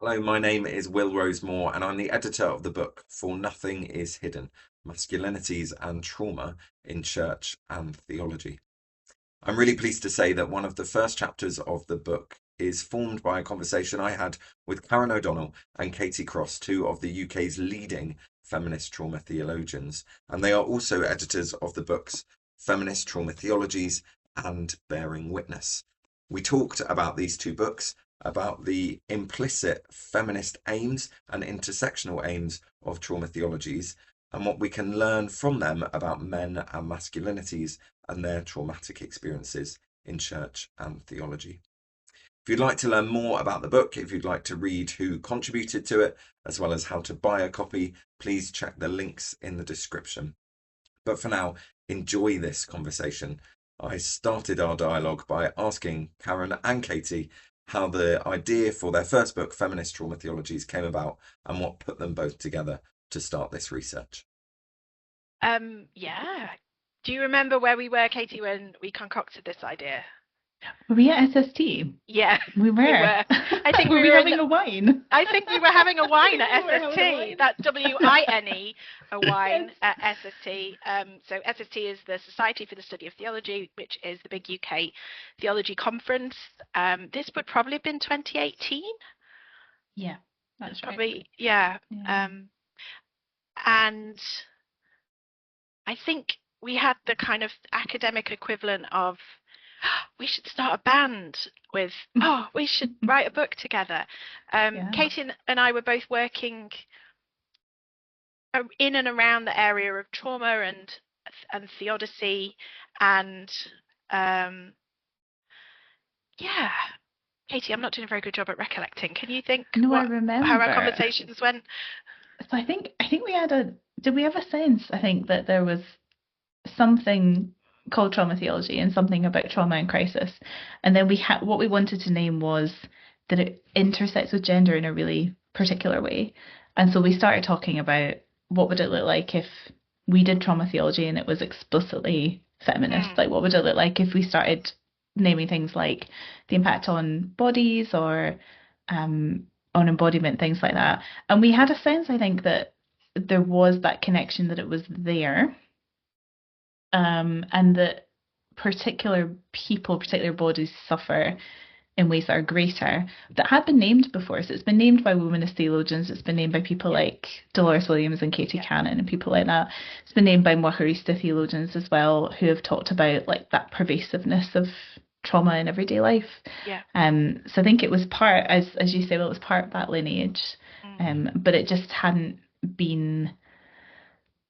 Hello, my name is Will Rosemore, and I'm the editor of the book For Nothing is Hidden: Masculinities and Trauma in Church and Theology. I'm really pleased to say that one of the first chapters of the book is formed by a conversation I had with Karen O'Donnell and Katie Cross, two of the UK's leading feminist trauma theologians, and they are also editors of the books Feminist Trauma Theologies and Bearing Witness. We talked about these two books, about the implicit feminist aims and intersectional aims of trauma theologies, and what we can learn from them about men and masculinities and their traumatic experiences in church and theology. If you'd like to learn more about the book, if you'd like to read who contributed to it, as well as how to buy a copy, please check the links in the description. But for now, enjoy this conversation. I started our dialogue by asking Karen and Katie how the idea for their first book, Feminist Trauma Theologies, came about and what put them both together to start this research. Yeah. Do you remember where we were, Katie, when we concocted this idea? Were we at SST? Yeah, We we were. were. I think Were we we were having a wine? I think we were having a wine at We were having a SST. wine. That's WINE, a wine Yes. at SST. So SST is the Society for the Study of Theology, which is the big UK theology conference. This would probably have been 2018. Yeah, that's right. Probably, yeah. Yeah. And I think we had the kind of academic equivalent of we should start a band with, we should write a book together. Yeah. Katie and I were both working in and around the area of trauma and theodicy, and yeah. Katie, I'm not doing a very good job at recollecting. Can you think No, I how our remember. conversations went? So I think we had did we have a sense, I think, that there was something called trauma theology and something about trauma and crisis. And then we had what we wanted to name was that it intersects with gender in a really particular way. And so we started talking about what would it look like if we did trauma theology and it was explicitly feminist? Like what would it look like if we started naming things like the impact on bodies or on embodiment, things like that. And we had a sense, I think, that there was that connection, that it was there, and that particular people, particular bodies suffer in ways that are greater, that had been named before. So it's been named by womanist theologians, it's been named by people like Dolores Williams and Katie Cannon and people like that. It's been named by Mujerista theologians as well, who have talked about like that pervasiveness of trauma in everyday life. Yeah. So I think it was part, as you say, well, it was part of that lineage, but it just hadn't been.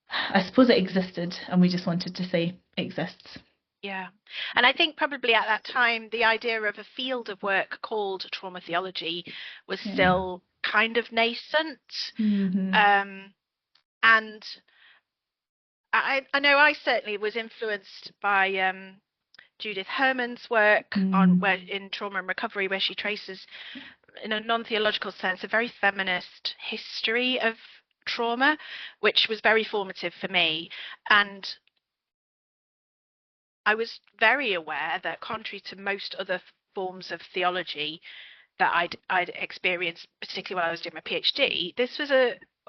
I suppose it existed, and we just wanted to say it exists. Yeah. And I think probably at that time, the idea of a field of work called trauma theology was still kind of nascent. And I know I certainly was influenced by Judith Herman's work in Trauma and Recovery, where she traces, in a non-theological sense, a very feminist history of trauma, which was very formative for me. And I was very aware that, contrary to most other forms of theology that I'd experienced, particularly when I was doing my PhD, this was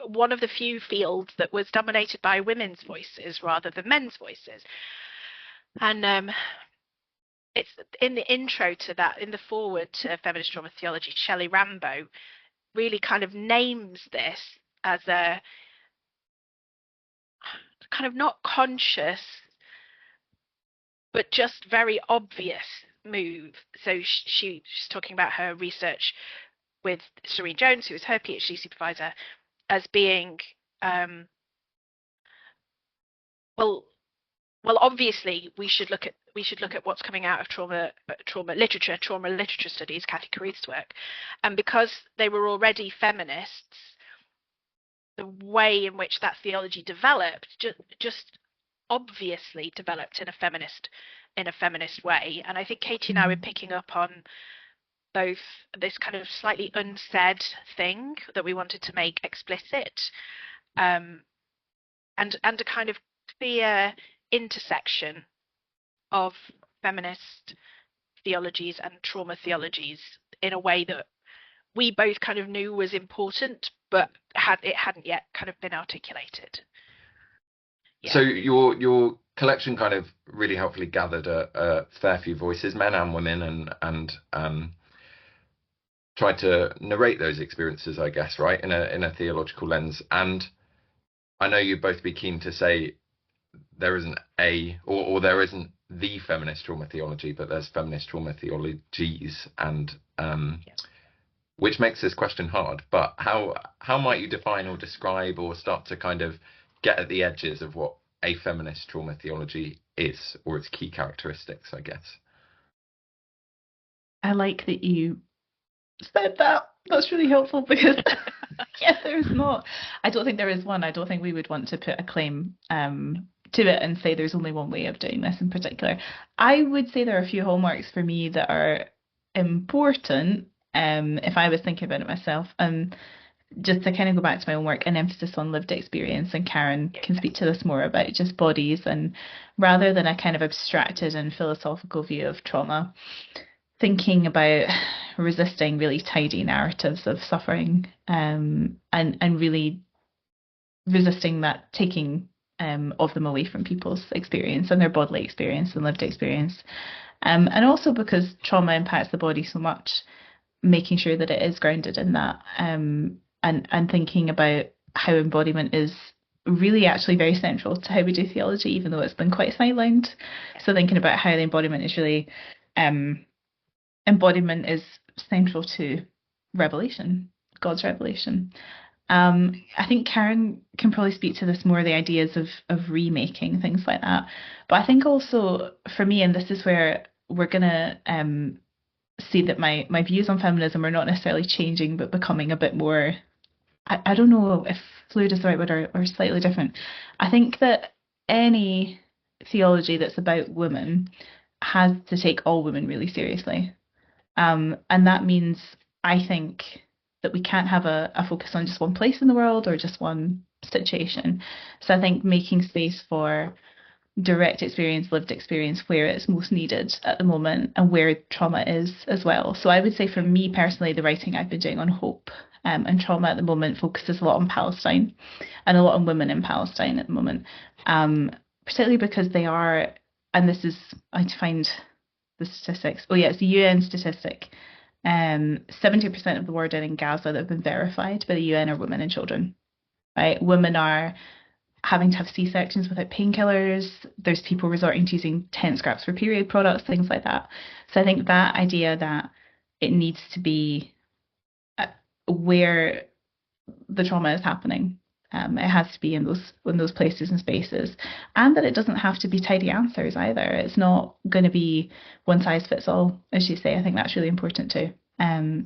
one of the few fields that was dominated by women's voices rather than men's voices. And it's in the intro to that, in the foreword to Feminist Trauma Theology, Shelley Rambo really kind of names this as a kind of not conscious, but just very obvious move. So she's talking about her research with Serene Jones, who is her PhD supervisor, as being well, obviously we should look at what's coming out of trauma literature studies, Kathy Carruth's work, and because they were already feminists, the way in which that theology developed just obviously developed in a feminist way. And I think Katie and I were picking up on both this kind of slightly unsaid thing that we wanted to make explicit, and a kind of clear intersection of feminist theologies and trauma theologies in a way that we both kind of knew was important, but it hadn't yet kind of been articulated. Yeah. So your collection kind of really helpfully gathered a fair few voices, men and women, and tried to narrate those experiences, I guess, right, in a theological lens. And I know you'd both be keen to say there isn't or there isn't the feminist trauma theology, but there's feminist trauma theologies, and which makes this question hard. But how might you define or describe or start to kind of get at the edges of what a feminist trauma theology is, or its key characteristics, I guess? I like that you said that. That's really helpful, because there's not. I don't think there is one. I don't think we would want to put a claim to it and say there's only one way of doing this in particular. I would say there are a few hallmarks for me that are important. If I was thinking about it myself, just to kind of go back to my own work, an emphasis on lived experience, and Karen can speak to this more about just bodies, and rather than a kind of abstracted and philosophical view of trauma, thinking about resisting really tidy narratives of suffering, and really resisting that taking of them away from people's experience and their bodily experience and lived experience. And also because trauma impacts the body so much, making sure that it is grounded in that, and thinking about how embodiment is really actually very central to how we do theology, even though it's been quite sidelined. So thinking about how the embodiment is really embodiment is central to revelation, God's revelation. I think Karen can probably speak to this more, the ideas of remaking, things like that. But I think also for me, and this is where we're gonna see that my views on feminism are not necessarily changing, but becoming a bit more, I don't know if fluid is the right word, or slightly different. I think that any theology that's about women has to take all women really seriously. And that means, I think, that we can't have a focus on just one place in the world or just one situation. So I think making space for direct experience, lived experience, where it's most needed at the moment, and where trauma is as well. So I would say for me personally, the writing I've been doing on hope and trauma at the moment focuses a lot on Palestine and a lot on women in Palestine at the moment, particularly because they are, and this is, I find the statistics. Oh yeah, it's the UN statistic. 70% of the war dead in Gaza that have been verified by the UN are women and children. Right, women are having to have C-sections without painkillers. There's people resorting to using tent scraps for period products, things like that. So I think that idea that it needs to be where the trauma is happening. It has to be in those places and spaces, and that it doesn't have to be tidy answers either. It's not going to be one size fits all, as you say. I think that's really important too.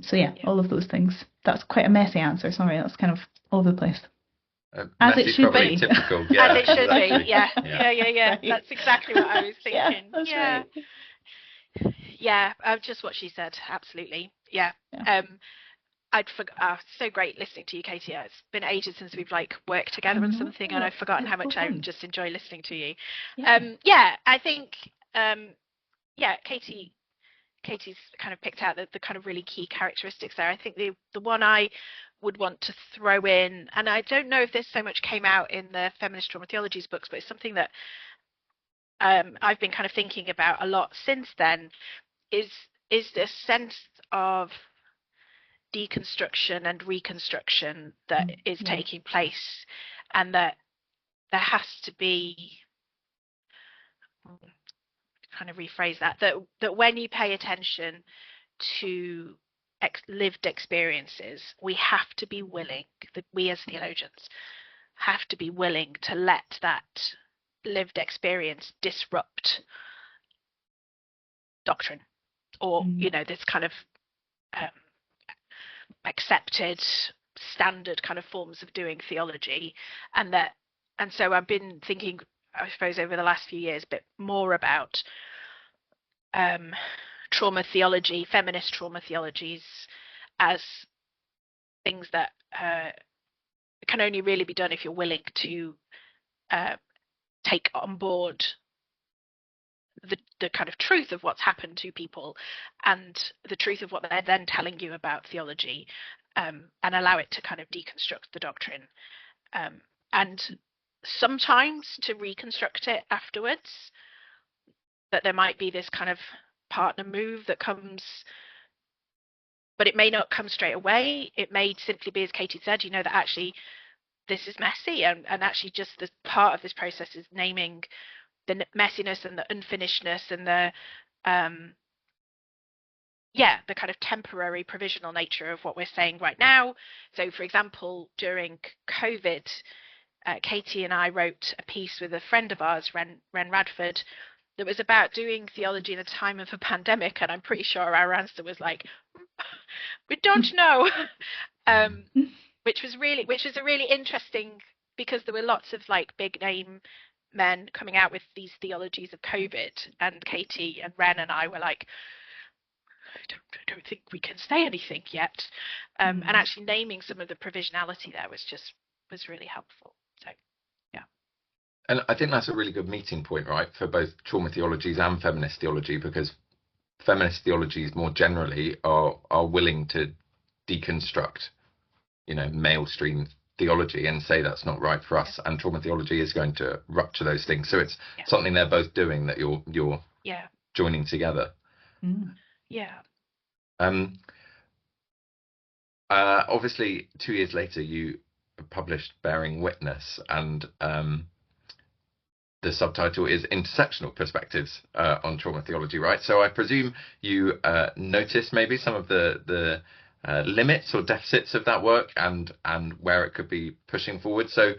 So yeah, all of those things. That's quite a messy answer. Sorry, that's kind of all over the place. As it should be. Typical. Yeah, as it should exactly. be. Yeah. Right. That's exactly what I was thinking. That's right. Yeah, just what she said. Absolutely. Yeah. I'd forgot. So great listening to you, Katie. It's been ages since we've worked together on something, and I've forgotten how much I just enjoy listening to you. I think Katie's kind of picked out the kind of really key characteristics there. I think the one I would want to throw in, and I don't know if this so much came out in the Feminist Trauma Theologies books, but it's something that I've been kind of thinking about a lot since then, is this sense of deconstruction and reconstruction that is taking place, and that there has to be, kind of rephrase that when you pay attention to lived experiences, we have to be willing, that we as theologians have to be willing to let that lived experience disrupt doctrine, or this kind of accepted standard kind of forms of doing theology. And so I've been thinking, I suppose, over the last few years a bit more about trauma theology, feminist trauma theologies, as things that can only really be done if you're willing to take on board the kind of truth of what's happened to people and the truth of what they're then telling you about theology, and allow it to kind of deconstruct the doctrine, and sometimes to reconstruct it afterwards, that there might be this kind of partner move that comes, but it may not come straight away. It may simply be, as Katie said, that actually this is messy, and actually just this part of this process is naming the messiness and the unfinishedness and the the kind of temporary provisional nature of what we're saying right now. So for example, during COVID, Katie and I wrote a piece with a friend of ours, Rev'd, that was about doing theology in a time of a pandemic, and I'm pretty sure our answer was like, we don't know. Which was a really interesting, because there were lots of like big name men coming out with these theologies of COVID, and Katie and Ren and I were like, I don't think we can say anything yet. And actually naming some of the provisionality there was really helpful. So yeah. And I think that's a really good meeting point, right, for both trauma theologies and feminist theology, because feminist theologies more generally are willing to deconstruct, mainstream theology and say that's not right for us, and trauma theology is going to rupture those things. So it's something they're both doing that you're joining together. Obviously 2 years later you published Bearing Witness, and the subtitle is Intersectional Perspectives on Trauma Theology, right? So I presume you noticed maybe some of the limits or deficits of that work and where it could be pushing forward. So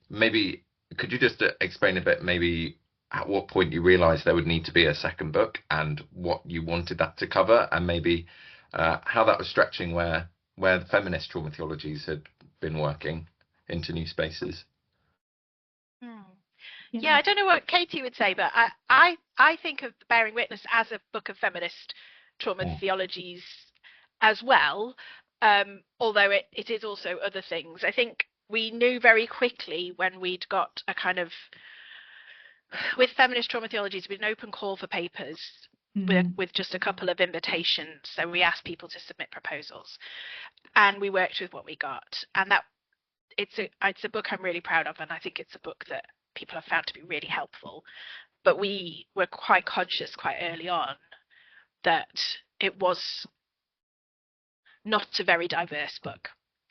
maybe could you just explain a bit, maybe at what point you realized there would need to be a second book and what you wanted that to cover, and maybe how that was stretching where the feminist trauma theologies had been working into new spaces? Yeah, I don't know what Katie would say, but I think of Bearing Witness as a book of feminist trauma theologies as well, although it is also other things. I think we knew very quickly when we'd got a kind of, with feminist trauma theologies, with an open call for papers with just a couple of invitations. So we asked people to submit proposals, and we worked with what we got. And that it's a book I'm really proud of, and I think it's a book that people have found to be really helpful. But we were quite conscious quite early on that it was not a very diverse book,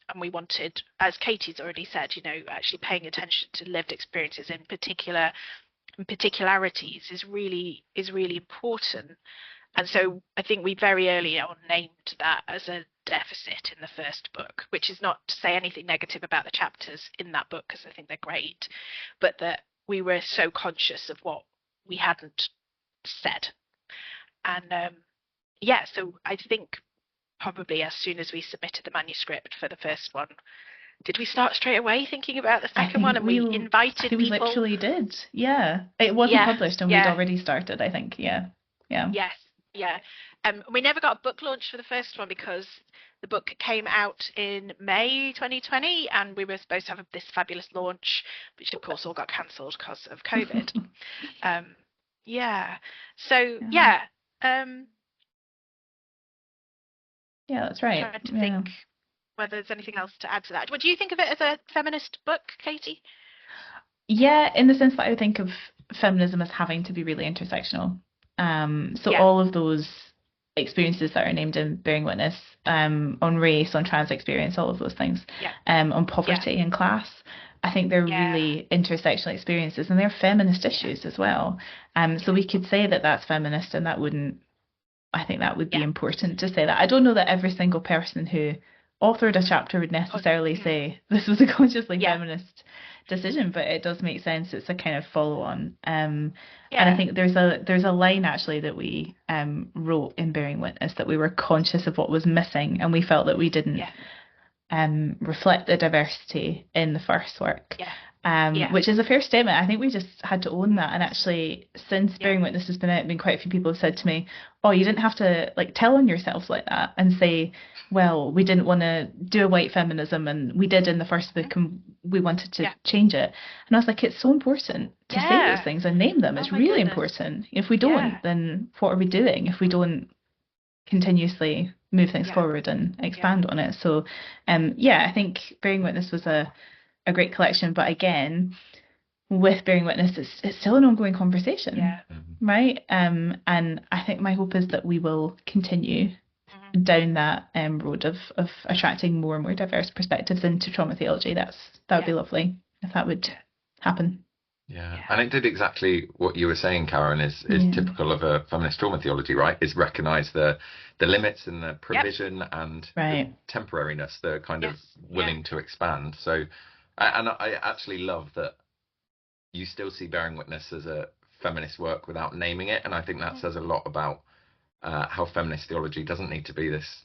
and we wanted, as Katie's already said, actually paying attention to lived experiences in particular, and particularities is really important. And so I think we very early on named that as a deficit in the first book, which is not to say anything negative about the chapters in that book, because I think they're great, but that we were so conscious of what we hadn't said. And so I think probably as soon as we submitted the manuscript for the first one, did we start straight away thinking about the second one? And we invited people. We literally did. Yeah. It wasn't published and we'd already started, I think. Yeah. Yes. Yeah. We never got a book launch for the first one because the book came out in May 2020, and we were supposed to have this fabulous launch, which of course all got cancelled because of COVID. That's right. Trying to think whether there's anything else to add to that. What do you think of it as a feminist book, Katie? Yeah, in the sense that I think of feminism as having to be really intersectional. All of those experiences that are named in Bearing Witness, on race, on trans experience, all of those things, on poverty and class, I think they're really intersectional experiences, and they're feminist issues as well. So we could say that that's feminist, and I think that would be important to say that. I don't know that every single person who authored a chapter would necessarily say this was a consciously feminist decision, but it does make sense. It's a kind of follow-on. And I think there's a line actually that we wrote in Bearing Witness, that we were conscious of what was missing, and we felt that we didn't reflect the diversity in the first work. Which is a fair statement. I think we just had to own that. And actually, since Bearing Witness has been out, quite a few people have said to me, "Oh, you didn't have to tell on yourselves like that and say, well, we didn't want to do a white feminism, and we did in the first book, and we wanted to change it. And I was like, it's so important to say those things and name them. It's really important. If we don't, then what are we doing if we don't continuously move things forward and expand on it? So I think Bearing Witness was a great collection, but again, with Bearing Witness, it's still an ongoing conversation, right? And I think my hope is that we will continue down that road of attracting more and more diverse perspectives into trauma theology. That would be lovely if that would happen. Yeah, and it did exactly what you were saying, Karen, is typical of a feminist trauma theology, right? Is recognise the limits and the provision and the temporariness, the kind of willing to expand. So, and I actually love that you still see Bearing Witness as a feminist work without naming it, and I think that says a lot about how feminist theology doesn't need to be this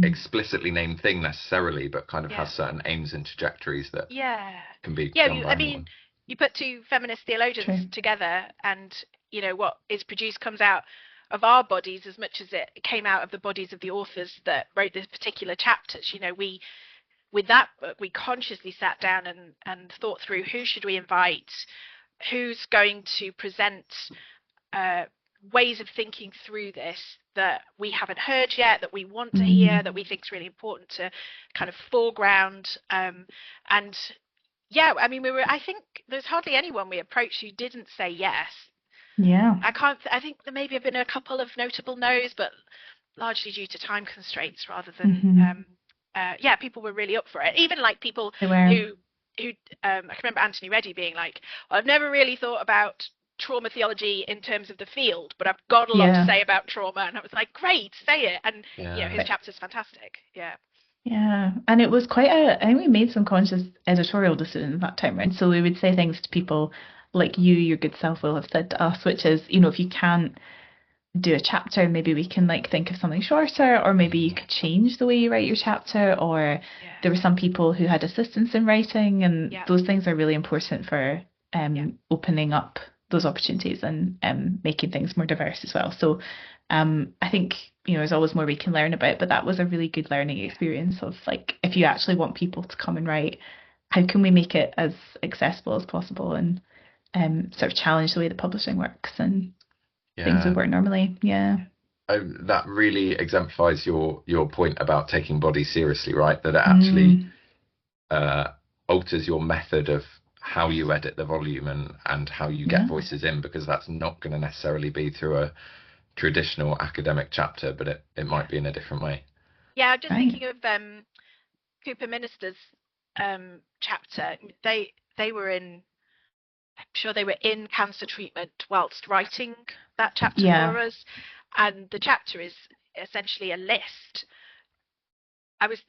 explicitly named thing necessarily, but kind of has certain aims and trajectories that can be done by anyone. You put two feminist theologians together, and what is produced comes out of our bodies as much as it came out of the bodies of the authors that wrote the particular chapters. With that book, we consciously sat down and thought through who should we invite, who's going to present ways of thinking through this that we haven't heard yet, that we want to hear, that we think is really important to kind of foreground. I think there's hardly anyone we approached who didn't say yes. I think there maybe have been a couple of notable no's, but largely due to time constraints rather than people were really up for it. Even like people who I can remember Anthony Reddy being like, well, I've never really thought about trauma theology in terms of the field, but I've got a lot to say about trauma. And I was like, great, say it. And his chapter's fantastic. Yeah, and it was I think we made some conscious editorial decisions that time, right? So we would say things to people like your good self will have said to us, which is, if you can't do a chapter, maybe we can think of something shorter, or maybe you could change the way you write your chapter, or there were some people who had assistance in writing, and those things are really important for opening up those opportunities and making things more diverse as well. So I think there's always more we can learn about, but that was a really good learning experience of if you actually want people to come and write, how can we make it as accessible as possible, and sort of challenge the way the publishing works and things would work normally. That really exemplifies your point about taking body seriously, right? That it actually alters your method of how you edit the volume and how you get voices in, because that's not going to necessarily be through a traditional academic chapter, but it might be in a different way. Just thinking of Cooper Minister's chapter. They were in, I'm sure they were in cancer treatment whilst writing that chapter for us, and the chapter is essentially a list. I was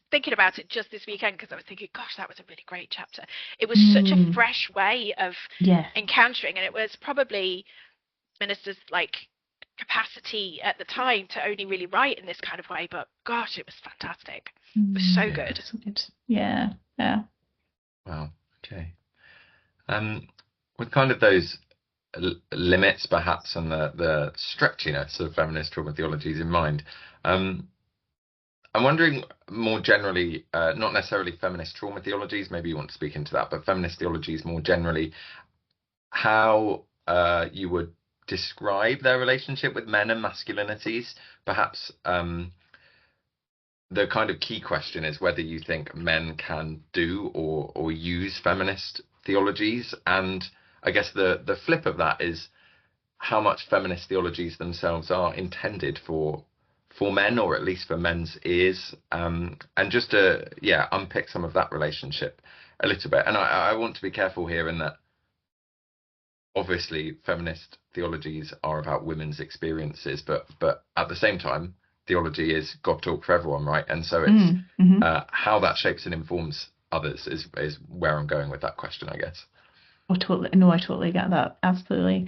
thinking about it just this weekend because I was thinking, gosh, that was a really great chapter. It was such a fresh way of encountering, and it was probably Minister's capacity at the time to only really write in this kind of way, but gosh, it was fantastic. It was so good. So good. Yeah. Wow. Okay. With kind of those limits perhaps and the stretchiness of feminist trauma theologies in mind, I'm wondering more generally, not necessarily feminist trauma theologies, maybe you want to speak into that, but feminist theologies more generally, how you would describe their relationship with men and masculinities. Perhaps the kind of key question is whether you think men can do or use feminist theologies, and I guess the flip of that is how much feminist theologies themselves are intended for men, or at least for men's ears, and just to unpick some of that relationship a little bit. And I want to be careful here in that obviously feminist theologies are about women's experiences, but at the same time theology is God talk for everyone, right? And so it's how that shapes and informs others is where I'm going with that question, I guess. I totally get that, absolutely.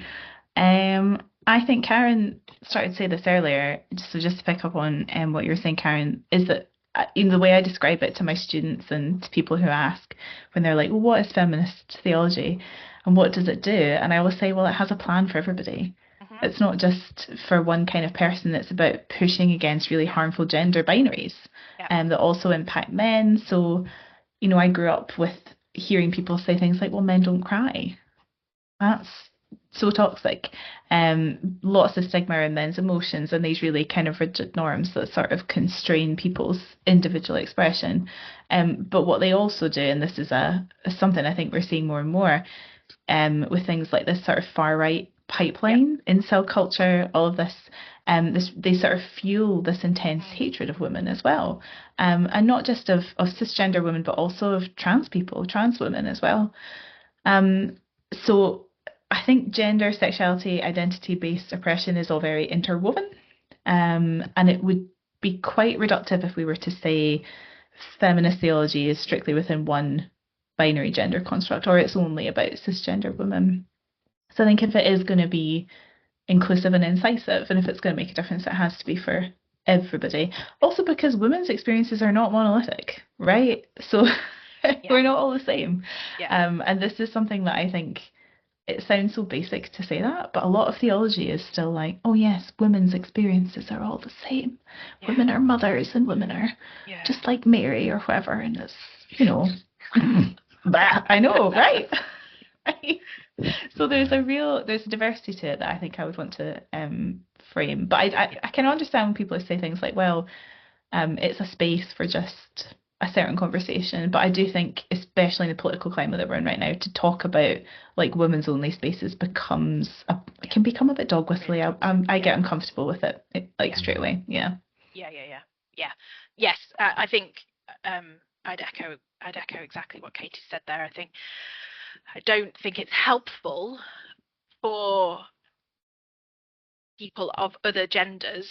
I think Karen started to say this earlier, just to pick up on what you're saying, Karen, is that the way I describe it to my students and to people who ask when they're like, well, what is feminist theology and what does it do? And I always say, well, it has a plan for everybody. It's not just for one kind of person. It's about pushing against really harmful gender binaries that also impact men. So, I grew up with hearing people say things like, well, men don't cry. That's so toxic. Lots of stigma around men's emotions and these really kind of rigid norms that sort of constrain people's individual expression. But what they also do, and this is something I think we're seeing more and more, with things like this sort of far right pipeline, incel culture, all of this, they sort of fuel this intense hatred of women as well, and not just of cisgender women, but also of trans people, trans women as well. So I think gender, sexuality, identity-based oppression is all very interwoven, and it would be quite reductive if we were to say feminist theology is strictly within one binary gender construct, or it's only about cisgender women. So I think if it is going to be inclusive and incisive, and if it's going to make a difference, it has to be for everybody. Also because women's experiences are not monolithic, right? So we're not all the same. And this is something that I think, it sounds so basic to say that, but a lot of theology is still like, oh yes, women's experiences are all the same. Women are mothers and women are just like Mary or whoever, and it's, you know, I know, right? So there's a diversity to it that I think I would want to frame. But I can understand when people say things like, well, it's a space for just a certain conversation. But I do think, especially in the political climate that we're in right now, to talk about like women's only spaces it can become a bit dog whistly. I get uncomfortable with it straight away. Yeah. Yes, I think I'd echo exactly what Katie said there. I don't think it's helpful for people of other genders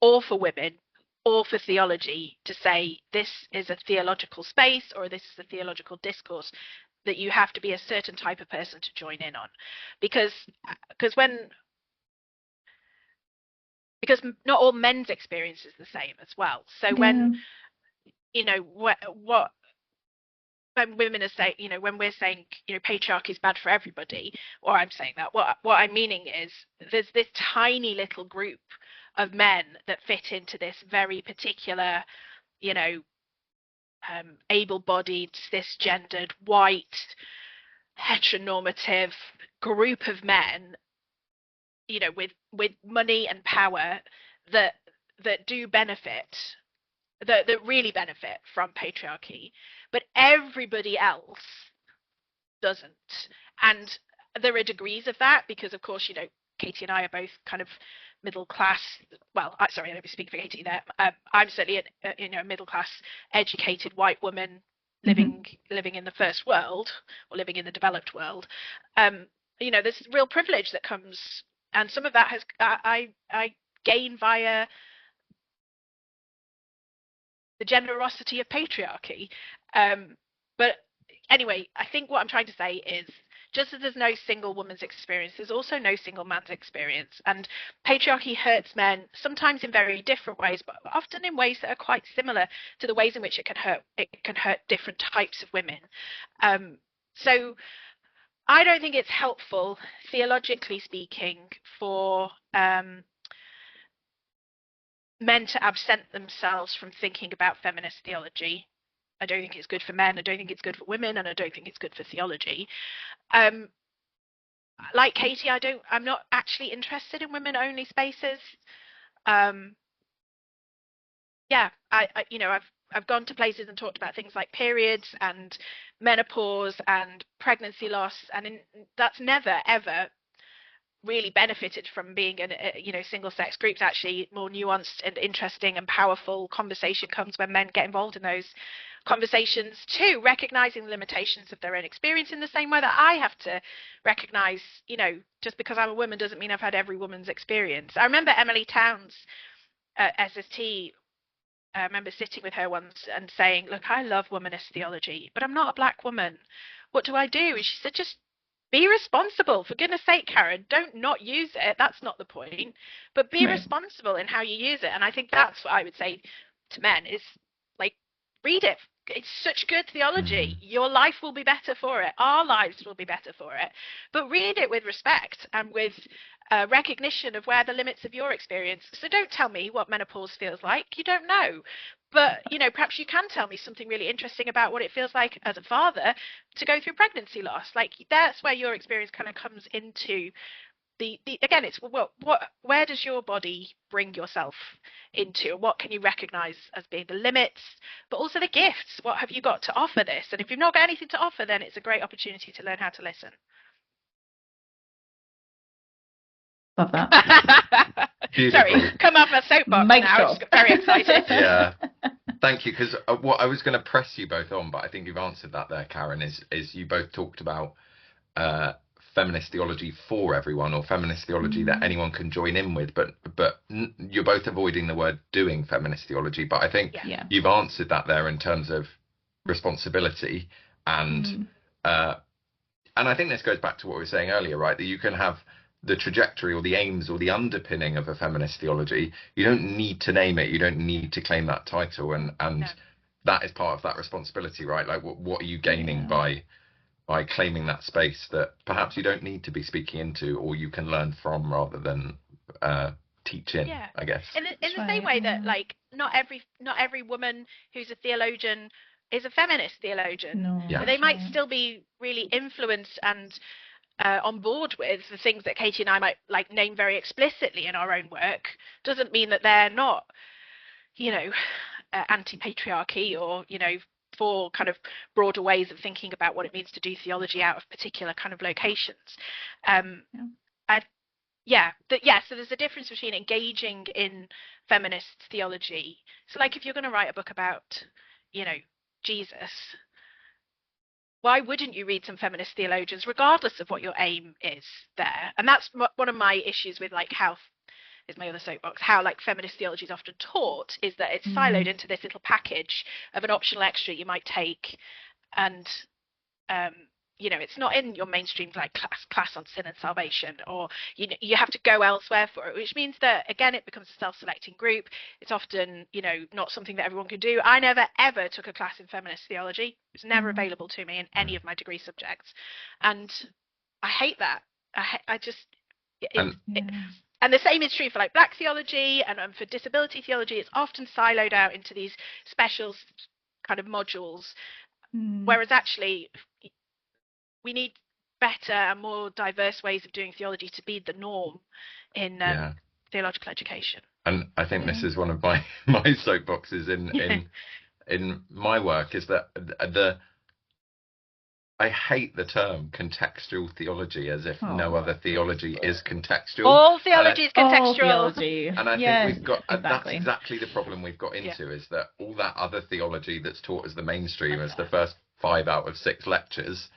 or for women or for theology to say this is a theological space or this is a theological discourse that you have to be a certain type of person to join in on, because not all men's experience is the same as well. So when you know when women are saying, you know, when we're saying, you know, patriarchy is bad for everybody, or I'm saying that, what I'm meaning is there's this tiny little group of men that fit into this very particular, you know, able-bodied, cisgendered, white, heteronormative group of men, you know, with money and power that do benefit, that really benefit from patriarchy, but everybody else doesn't. And there are degrees of that because, of course, you know, Katie and I are both kind of middle class. Well, sorry, I don't speak for Katie there. I'm certainly a middle class, educated white woman living in the first world, or living in the developed world. You know, there's real privilege that comes, and some of that has I gain via the generosity of patriarchy. But anyway, I think what I'm trying to say is, just as there's no single woman's experience, there's also no single man's experience. And patriarchy hurts men, sometimes in very different ways, but often in ways that are quite similar to the ways in which it can hurt different types of women. So I don't think it's helpful, theologically speaking, for men to absent themselves from thinking about feminist theology. I don't think it's good for men, I don't think it's good for women, and I don't think it's good for theology. Like Katie, I'm not actually interested in women-only spaces. Yeah, I've gone to places and talked about things like periods and menopause and pregnancy loss, and that's never ever really benefited from being in single-sex groups. Actually, more nuanced and interesting and powerful conversation comes when men get involved in those conversations too, recognizing the limitations of their own experience in the same way that I have to recognize, you know, just because I'm a woman doesn't mean I've had every woman's experience. I remember Emily Towns at SST. I remember sitting with her once and saying, look, I love womanist theology, but I'm not a black woman. What do I do? And she said, just be responsible. For goodness sake, Karen, don't not use it. That's not the point. But be responsible in how you use it. And I think that's what I would say to men is, like, read it. It's such good theology. Your life will be better for it. Our lives will be better for it. But read it with respect and with recognition of where the limits of your experience. So don't tell me what menopause feels like. You don't know. But, perhaps you can tell me something really interesting about what it feels like as a father to go through pregnancy loss. Like, that's where your experience kind of comes into the again, it's where does your body bring yourself into, and what can you recognize as being the limits, but also the gifts? What have you got to offer this? And if you've not got anything to offer, then it's a great opportunity to learn how to listen. Love that. Sorry, come off a soapbox now. I just got very excited. Yeah, thank you. Because what I was going to press you both on, but I think you've answered that there, Karen. Is you both talked about feminist theology for everyone, or feminist theology that anyone can join in with, but you're both avoiding the word doing feminist theology. But I think you've answered that there in terms of responsibility, and I think this goes back to what we were saying earlier, right? That you can have the trajectory or the aims or the underpinning of a feminist theology. You don't need to name it. You don't need to claim that title, and that is part of that responsibility, right? Like, what are you gaining by claiming that space that perhaps you don't need to be speaking into, or you can learn from rather than teach in, I guess. In the same way that, like, not every woman who's a theologian is a feminist theologian. No, they might still be really influenced and on board with the things that Katie and I might like name very explicitly in our own work. Doesn't mean that they're not, anti-patriarchy, or for kind of broader ways of thinking about what it means to do theology out of particular kind of locations. So there's a difference between engaging in feminist theology. So, like, if you're going to write a book about, Jesus, why wouldn't you read some feminist theologians, regardless of what your aim is there? And that's one of my issues with, like, how is my other soapbox, how, like, feminist theology is often taught, is that it's siloed into this little package of an optional extra you might take, and it's not in your mainstream, like, class on sin and salvation, or you have to go elsewhere for it, which means that, again, it becomes a self-selecting group. It's often not something that everyone can do. I never ever took a class in feminist theology. It was never available to me in any of my degree subjects, and I hate that. And the same is true for, like, black theology and for disability theology. It's often siloed out into these special kind of modules, whereas actually we need better and more diverse ways of doing theology to be the norm in theological education. And I think this is one of my soapboxes in my work, is that I hate the term contextual theology, as if no other theology is contextual. All theology is contextual. All theology. And I think we've got that's exactly the problem we've got into, is that all that other theology that's taught as the mainstream, as the first 5 out of 6 lectures,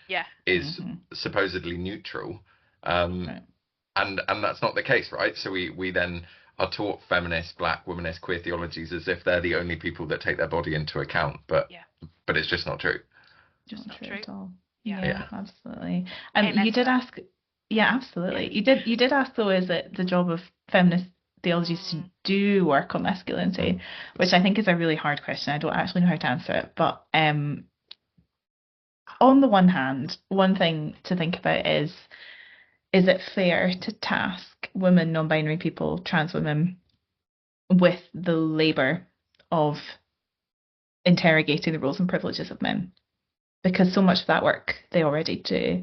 is supposedly neutral, and that's not the case, right? So we then are taught feminist, black, womanist, queer theologies as if they're the only people that take their body into account, but it's just not true. Just not true at all. Yeah, absolutely. And you did ask, absolutely. You did ask, though, is it the job of feminist theologies to do work on masculinity, which I think is a really hard question. I don't actually know how to answer it, but on the one hand, one thing to think about is it fair to task women, non-binary people, trans women with the labour of interrogating the roles and privileges of men? Because so much of that work they already do.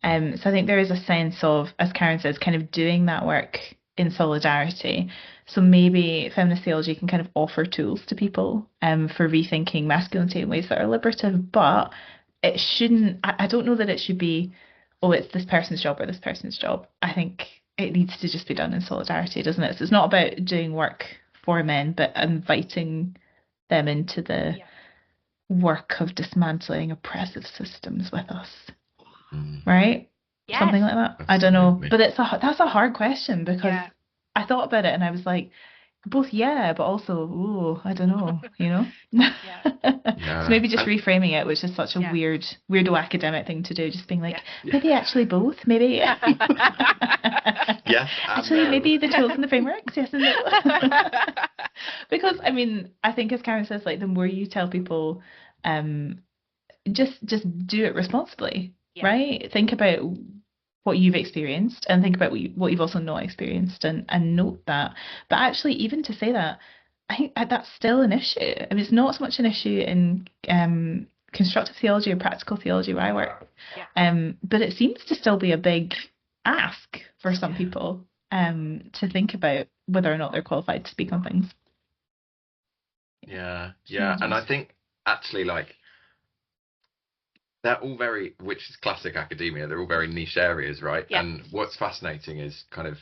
So I think there is a sense of, as Karen says, kind of doing that work in solidarity. So maybe feminist theology can kind of offer tools to people for rethinking masculinity in ways that are liberative, but it shouldn't, I don't know that it should be, it's this person's job or this person's job. I think it needs to just be done in solidarity, doesn't it? So it's not about doing work for men, but inviting them into the work of dismantling oppressive systems with us, right? Something like that. Absolutely. I don't know, but that's a hard question, because I thought about it and I was like, both but also I don't know, So maybe just reframing it, which is such a weirdo academic thing to do, just being like, maybe actually both, maybe actually maybe the tools and the frameworks, yes and no. Because I mean, I think, as Karen says, like, the more you tell people, just do it responsibly, right? Think about what you've experienced, and think about what you've also not experienced, and note that. But actually, even to say that, I think that's still an issue. I mean, it's not so much an issue in constructive theology or practical theology where I work, but it seems to still be a big ask for some people to think about whether or not they're qualified to speak on things. Yeah, and I think actually, like, they're all very, which is classic academia, they're all very niche areas, right? Yeah. And what's fascinating is kind of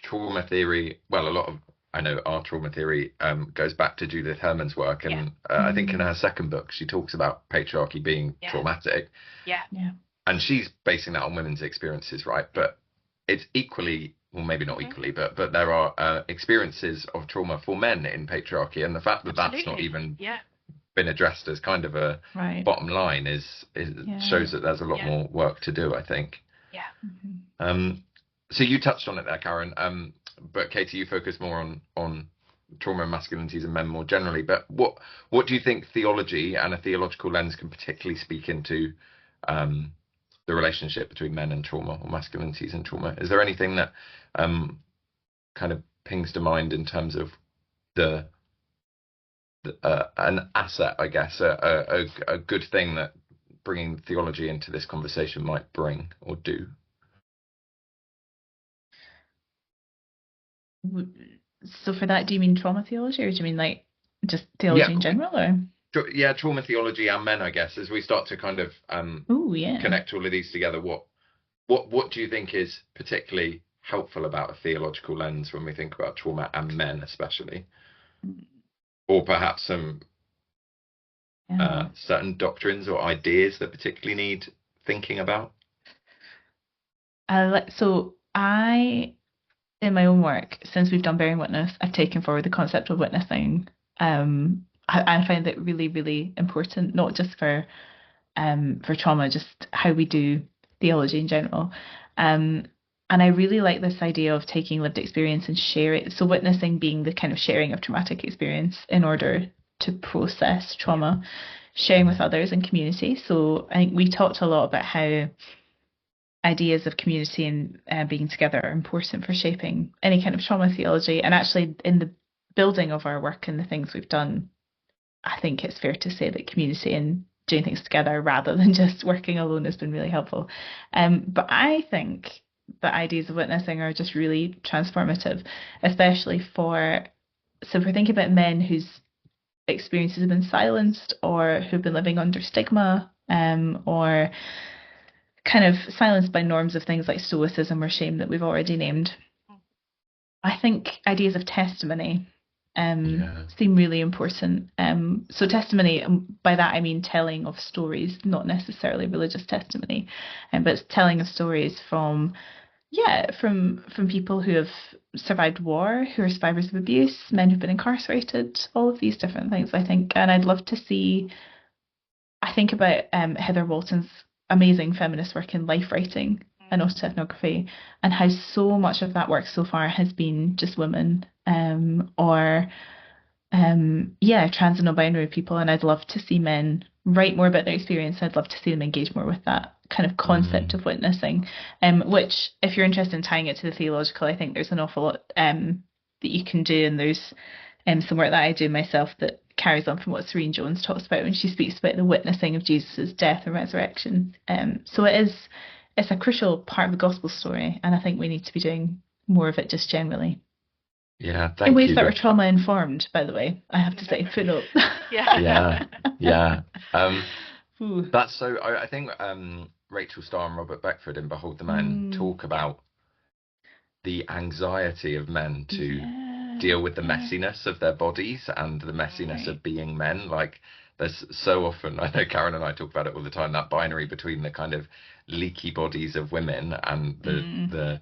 trauma theory. Well, a lot of, I know our trauma theory goes back to Judith Herman's work, and I think in her second book she talks about patriarchy being traumatic. Yeah. And she's basing that on women's experiences, right? But it's equally, well, maybe not equally, but there are experiences of trauma for men in patriarchy, and the fact that that's not even been addressed as kind of a bottom line is shows that there's a lot more work to do, I think. So you touched on it there, Karen, but Katie, you focus more on trauma and masculinities and men more generally. But what do you think theology and a theological lens can particularly speak into the relationship between men and trauma, or masculinities and trauma? Is there anything that kind of pings to mind in terms of an asset, I guess, a good thing that bringing theology into this conversation might bring or do? So for that, do you mean trauma theology, or do you mean like just theology in general? Or? Yeah, trauma theology and men, I guess, as we start to kind of connect all of these together. What do you think is particularly helpful about a theological lens when we think about trauma and men, especially, or perhaps some certain doctrines or ideas that particularly need thinking about? So in my own work, since we've done Bearing Witness, I've taken forward the concept of witnessing. I find it really, really important, not just for trauma, just how we do theology in general. And I really like this idea of taking lived experience and sharing. So witnessing being the kind of sharing of traumatic experience in order to process trauma, sharing with others and community. So I think we talked a lot about how ideas of community and being together are important for shaping any kind of trauma theology. And actually, in the building of our work and the things we've done, I think it's fair to say that community and doing things together rather than just working alone has been really helpful. But I think the ideas of witnessing are just really transformative, especially so if we're thinking about men whose experiences have been silenced or who've been living under stigma, or kind of silenced by norms of things like stoicism or shame that we've already named. I think ideas of testimony seem really important. So testimony, by that I mean telling of stories, not necessarily religious testimony, but it's telling of stories from people who have survived war, who are survivors of abuse, men who've been incarcerated, all of these different things, I think. And I'd love to see, I think about Heather Walton's amazing feminist work in life writing and autoethnography, and how so much of that work so far has been just women, or trans and non-binary people. And I'd love to see men write more about their experience. I'd love to see them engage more with that kind of concept of witnessing, which, if you're interested in tying it to the theological, I think there's an awful lot that you can do, and there's some work that I do myself that carries on from what Serene Jones talks about when she speaks about the witnessing of Jesus' death and resurrection. So it's a crucial part of the gospel story, and I think we need to be doing more of it just generally. Yeah, thank you. In ways that were trauma informed, by the way, I have to say, footnote. Yeah. That's so. I think Rachel Starr and Robert Beckford in Behold the Men talk about the anxiety of men to deal with the messiness of their bodies and the messiness of being men. Like, there's so often, I know Karen and I talk about it all the time, that binary between the kind of leaky bodies of women and the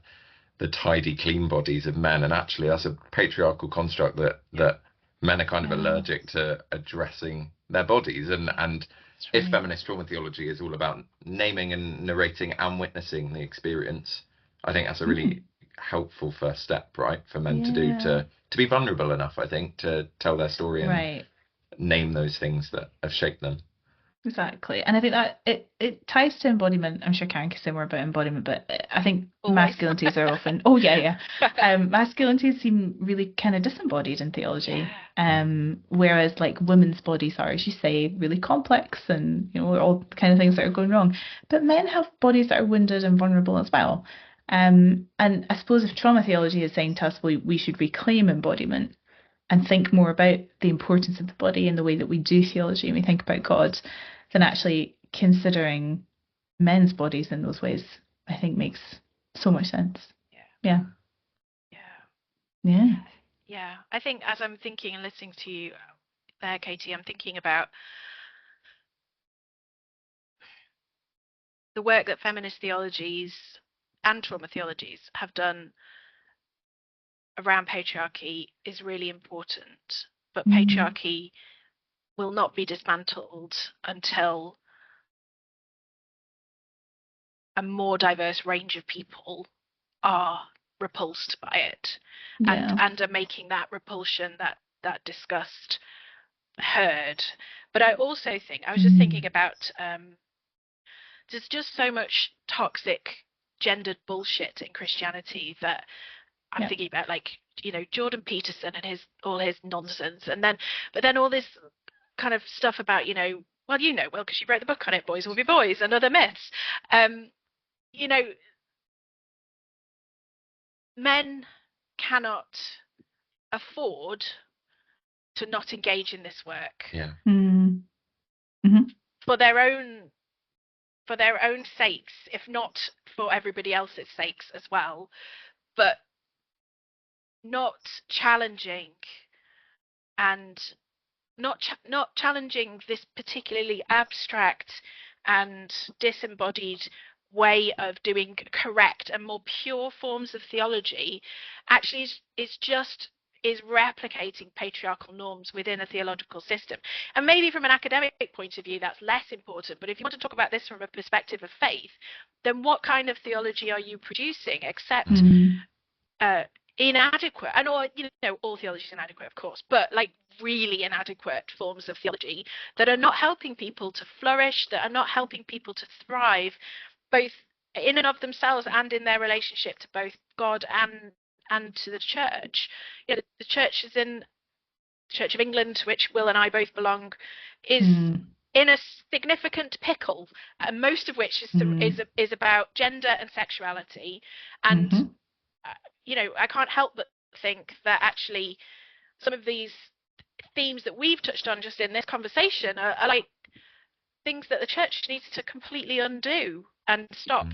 tidy, clean bodies of men. And actually, that's a patriarchal construct that men are kind of allergic to addressing their bodies. And if feminist trauma theology is all about naming and narrating and witnessing the experience, I think that's a really helpful first step, right, for men to do, to be vulnerable enough, I think, to tell their story and name those things that have shaped them. Exactly. And I think that it ties to embodiment. I'm sure Karen can say more about embodiment, but I think Always. masculinities are often, masculinities seem really kind of disembodied in theology. Whereas like women's bodies are, as you say, really complex and, all kind of things that are going wrong. But men have bodies that are wounded and vulnerable as well. And I suppose if trauma theology is saying to us we should reclaim embodiment and think more about the importance of the body in the way that we do theology and we think about God, then actually considering men's bodies in those ways, I think makes so much sense. Yeah. I think as I'm thinking and listening to you there, Katie, I'm thinking about the work that feminist theologies and trauma theologies have done around patriarchy is really important, but patriarchy will not be dismantled until a more diverse range of people are repulsed by it and are making that repulsion, that disgust heard. But I also think, I was just thinking about there's just so much toxic gendered bullshit in Christianity that I'm thinking about, like, Jordan Peterson and all his nonsense, but then all this kind of stuff about, well, because you wrote the book on it, Boys Will Be Boys, and other myths. Men cannot afford to not engage in this work for their own sakes, if not for everybody else's sakes as well, but not challenging and not challenging this particularly abstract and disembodied way of doing correct and more pure forms of theology actually is replicating patriarchal norms within a theological system. And maybe from an academic point of view that's less important, but if you want to talk about this from a perspective of faith, then what kind of theology are you producing except inadequate, and all theology is inadequate, of course, but like really inadequate forms of theology that are not helping people to flourish, that are not helping people to thrive, both in and of themselves and in their relationship to both God and to the church. The church is in the Church of England, to which Will and I both belong, is in a significant pickle, and most of which is about gender and sexuality. And I can't help but think that actually some of these themes that we've touched on just in this conversation are like things that the church needs to completely undo and stop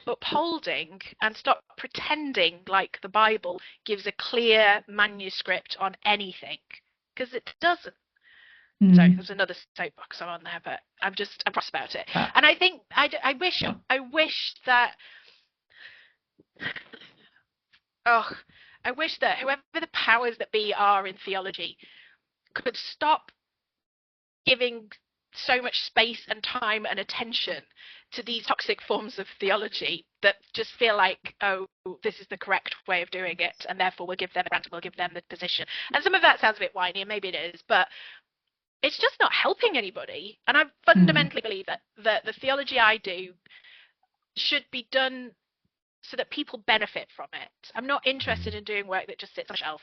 upholding and stop pretending like the Bible gives a clear manuscript on anything, because it doesn't. So there's another soapbox I'm on there, but I'm cross about it. And I think I wish that whoever the powers that be are in theology could stop giving so much space and time and attention to these toxic forms of theology that just feel like, oh, this is the correct way of doing it, and therefore we'll give them the grant, we'll give them the position. And some of that sounds a bit whiny, and maybe it is, but it's just not helping anybody. And I fundamentally believe that the theology I do should be done so that people benefit from it. I'm not interested in doing work that just sits on a shelf.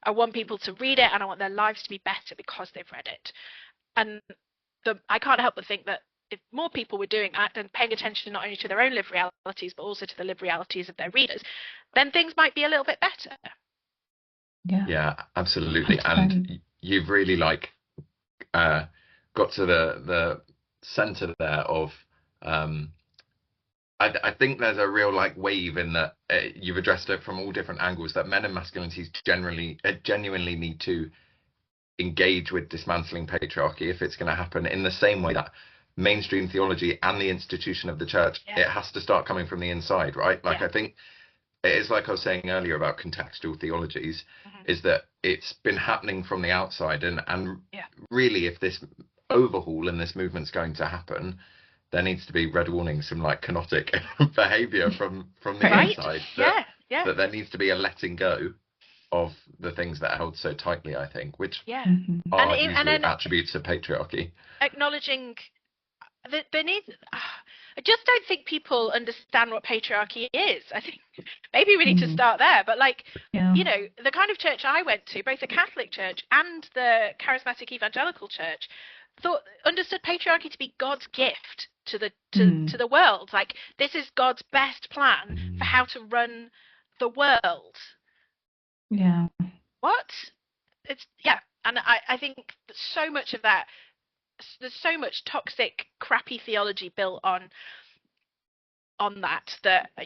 I want people to read it, and I want their lives to be better because they've read it. And I can't help but think that if more people were doing that and paying attention not only to their own lived realities, but also to the lived realities of their readers, then things might be a little bit better. Yeah, absolutely. 100%. And you've really got to the center there of I think there's a real wave in that you've addressed it from all different angles, that men and masculinities genuinely need to engage with dismantling patriarchy if it's going to happen, in the same way that mainstream theology and the institution of the church, it has to start coming from the inside, right? I think it is like I was saying earlier about contextual theologies, is that it's been happening from the outside, and really, if this overhaul and this movement's going to happen, there needs to be red warnings, some kenotic behavior from the inside. That there needs to be a letting go of the things that are held so tightly, I think, which Yeah. are And usually then attributes of patriarchy. acknowledging that there needs. I just don't think people understand what patriarchy is. I think maybe we need to start there. But like, you know, the kind of church I went to, both the Catholic Church and the charismatic evangelical church, understood patriarchy to be God's gift to the world. Like, this is God's best plan for how to run the world. Yeah. What? And I think so much of that, there's so much toxic, crappy theology built on that,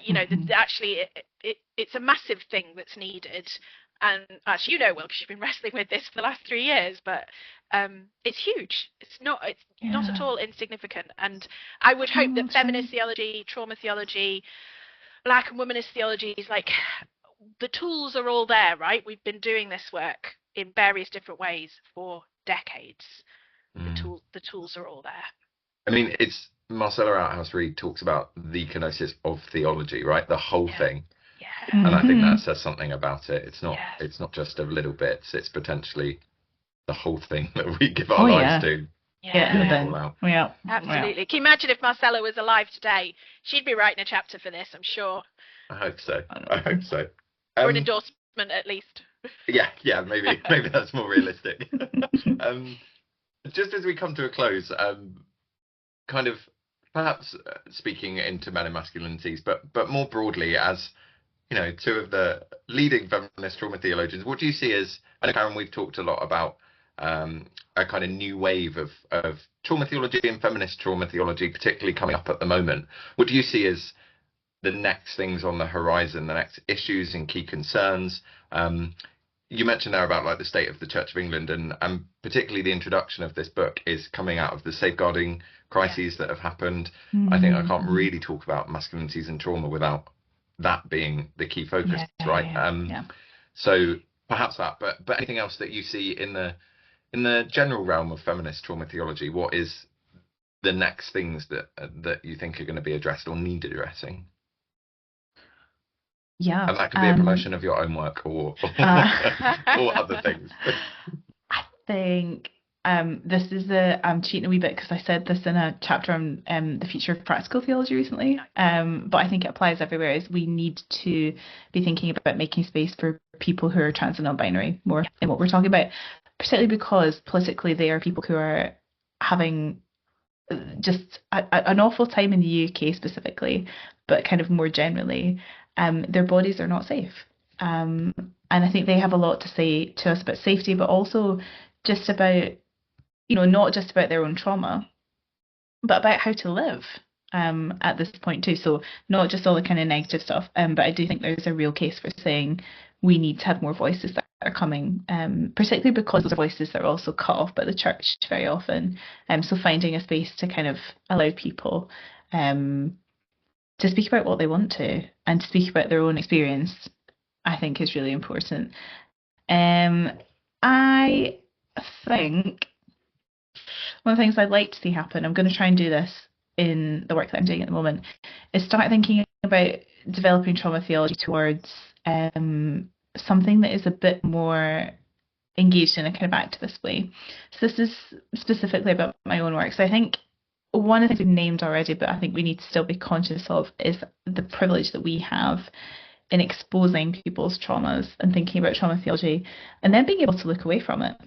you know, that actually it's a massive thing that's needed. And as you know, well, because you've been wrestling with this for the last 3 years, but it's huge. It's not at all insignificant. And I would hope that feminist theology, trauma theology, Black and womanist theology is like, the tools are all there, right? We've been doing this work in various different ways for decades. The tools are all there. I mean, it's Marcella Outhouse-Reid talks about the kenosis of theology, right? The whole thing. Yeah. And I think that says something about it. It's not just a little bits. It's potentially the whole thing that we give our lives to. Yeah. Absolutely. Can you imagine if Marcella was alive today? She'd be writing a chapter for this, I'm sure. I hope so. Or an endorsement, at least. Yeah. Maybe that's more realistic. Just as we come to a close, kind of perhaps speaking into men and masculinities, but more broadly, as you know, two of the leading feminist trauma theologians, what do you see as, I know, Karen, we've talked a lot about a kind of new wave of trauma theology and feminist trauma theology, particularly coming up at the moment. What do you see as the next things on the horizon, the next issues and key concerns? You mentioned there about like the state of the Church of England, and particularly the introduction of this book is coming out of the safeguarding crises that have happened. I think I can't really talk about masculinities and trauma without that being the key focus, right? So perhaps that, but anything else that you see in the general realm of feminist trauma theology, what is the next things that you think are going to be addressed or need addressing? Yeah. And that could be a promotion of your own work or other things. I think this is I'm cheating a wee bit because I said this in a chapter on the future of practical theology recently. But I think it applies everywhere. Is we need to be thinking about making space for people who are trans and non-binary more in what we're talking about, particularly because politically they are people who are having just an awful time in the UK specifically, but kind of more generally. Their bodies are not safe. And I think they have a lot to say to us about safety, but also just about, you know, not just about their own trauma, but about how to live at this point too. So not just all the kind of negative stuff, but I do think there's a real case for saying we need to have more voices that are coming, particularly because those are voices that are also cut off by the church very often. So finding a space to kind of allow people to speak about what they want to and to speak about their own experience, I think is really important. I think one of the things I'd like to see happen, I'm going to try and do this in the work that I'm doing at the moment, is start thinking about developing trauma theology towards something that is a bit more engaged in a kind of activist way. So this is specifically about my own work. So I think one of the things we've named already, but I think we need to still be conscious of, is the privilege that we have in exposing people's traumas and thinking about trauma theology, and then being able to look away from it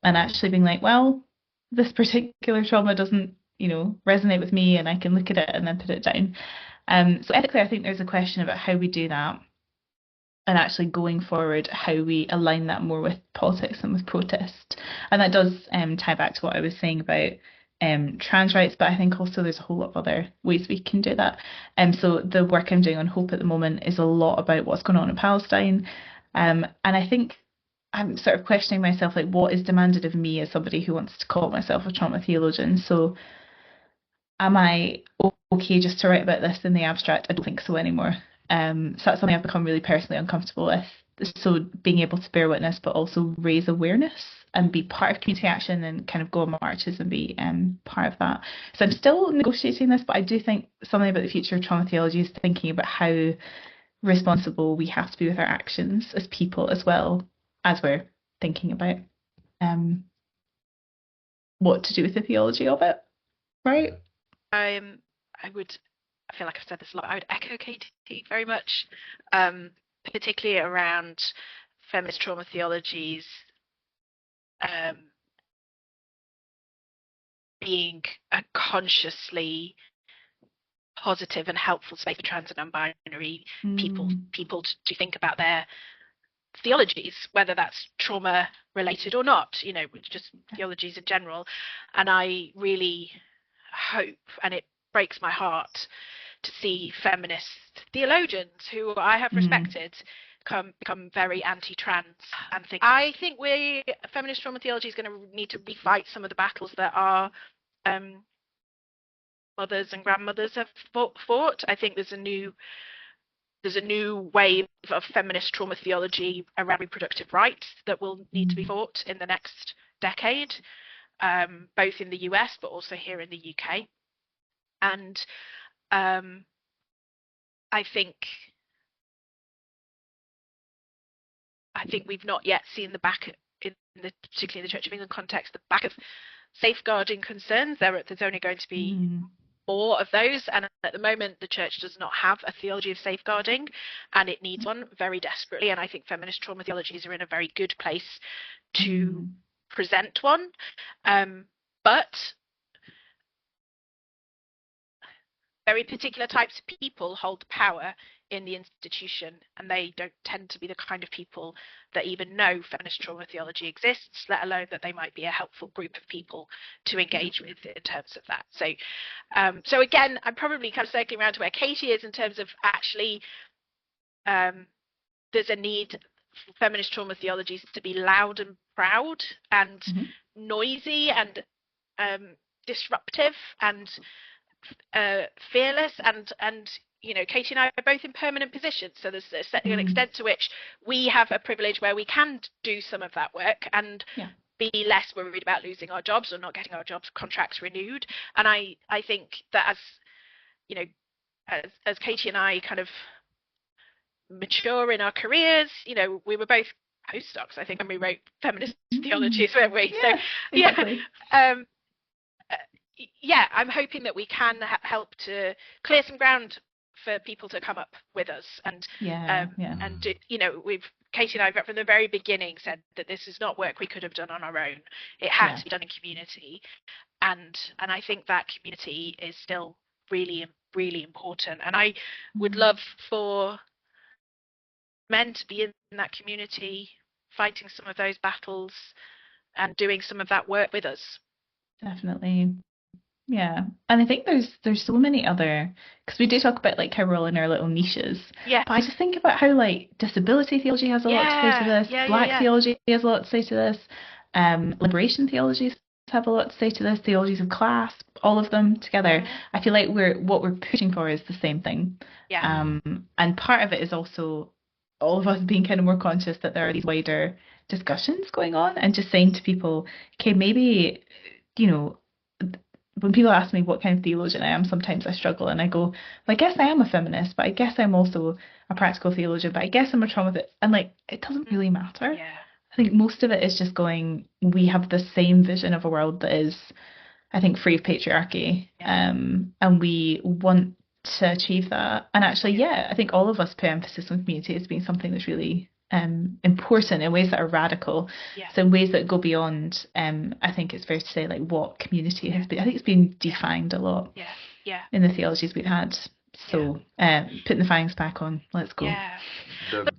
and actually being like, well, this particular trauma doesn't, you know, resonate with me, and I can look at it and then put it down. So ethically, I think there's a question about how we do that, and actually going forward, how we align that more with politics and with protest. And that does tie back to what I was saying about trans rights, but I think also there's a whole lot of other ways we can do that. So the work I'm doing on Hope at the moment is a lot about what's going on in Palestine. And I think I'm sort of questioning myself, like, what is demanded of me as somebody who wants to call myself a trauma theologian? So am I okay just to write about this in the abstract? I don't think so anymore. So that's something I've become really personally uncomfortable with. So being able to bear witness, but also raise awareness and be part of community action and kind of go on marches and be part of that. So I'm still negotiating this, but I do think something about the future of trauma theology is thinking about how responsible we have to be with our actions as people as well as we're thinking about what to do with the theology of it, right? I feel like I've said this a lot. I would echo Katie very much, particularly around feminist trauma theologies being a consciously positive and helpful space for trans and non-binary people to think about their theologies, whether that's trauma related or not, just theologies in general. And I really hope, and it breaks my heart to see feminist theologians who I have respected become very anti-trans and think. I think feminist trauma theology is going to need to refight some of the battles that our mothers and grandmothers have fought. I think there's a new wave of feminist trauma theology around reproductive rights that will need to be fought in the next decade, both in the US but also here in the UK. And I think we've not yet seen the back, particularly in the Church of England context, the back of safeguarding concerns. There's only going to be more of those, and at the moment the church does not have a theology of safeguarding, and it needs one very desperately. And I think feminist trauma theologies are in a very good place to present one, but very particular types of people hold power in the institution, and they don't tend to be the kind of people that even know feminist trauma theology exists, let alone that they might be a helpful group of people to engage with in terms of that. So again, I'm probably kind of circling around to where Katie is in terms of actually there's a need for feminist trauma theologies to be loud and proud and noisy and disruptive and fearless, and Katie and I are both in permanent positions, so there's an extent to which we have a privilege where we can do some of that work and be less worried about losing our jobs or not getting our jobs contracts renewed. And I think that as Katie and I kind of mature in our careers, we were both postdocs, I think, when we wrote Feminist Theologies, weren't we? Exactly. I'm hoping that we can help to clear some ground for people to come up with us, and Katie and I from the very beginning said that this is not work we could have done on our own. It had to be done in community, and I think that community is still really, really important. And I would love for men to be in that community, fighting some of those battles and doing some of that work with us. Definitely. Yeah, and I think there's so many other, because we do talk about like how we're all in our little niches. Yeah. But I just think about how like disability theology has a lot to say to this, Black theology has a lot to say to this, liberation theologies have a lot to say to this, theologies of class, all of them together. I feel like what we're pushing for is the same thing. Yeah. And part of it is also all of us being kind of more conscious that there are these wider discussions going on, and just saying to people, okay, maybe, when people ask me what kind of theologian I am, sometimes I struggle and I go, well, I guess I am a feminist, but I guess I'm also a practical theologian, but I guess I'm a trauma and like, it doesn't really matter. Yeah. I think most of it is just we have the same vision of a world that is, I think, free of patriarchy, and we want to achieve that. And actually, I think all of us put emphasis on community as being something that's really important in ways that are radical. So in ways that go beyond, I think it's fair to say, like, what community has been, I think it's been defined a lot in the theologies we've had. So putting the fangs back on, let's go.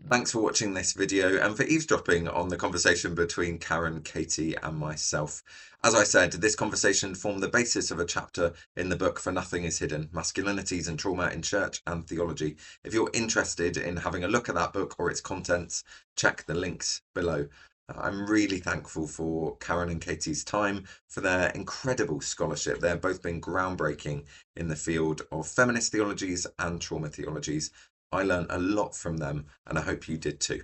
Thanks for watching this video and for eavesdropping on the conversation between Karen, Katie and myself. As I said, this conversation formed the basis of a chapter in the book For Nothing is Hidden, Masculinities and Trauma in Church and Theology. If you're interested in having a look at that book or its contents, check the links below. I'm really thankful for Karen and Katie's time, for their incredible scholarship. They've both been groundbreaking in the field of feminist theologies and trauma theologies. I learned a lot from them, and I hope you did too.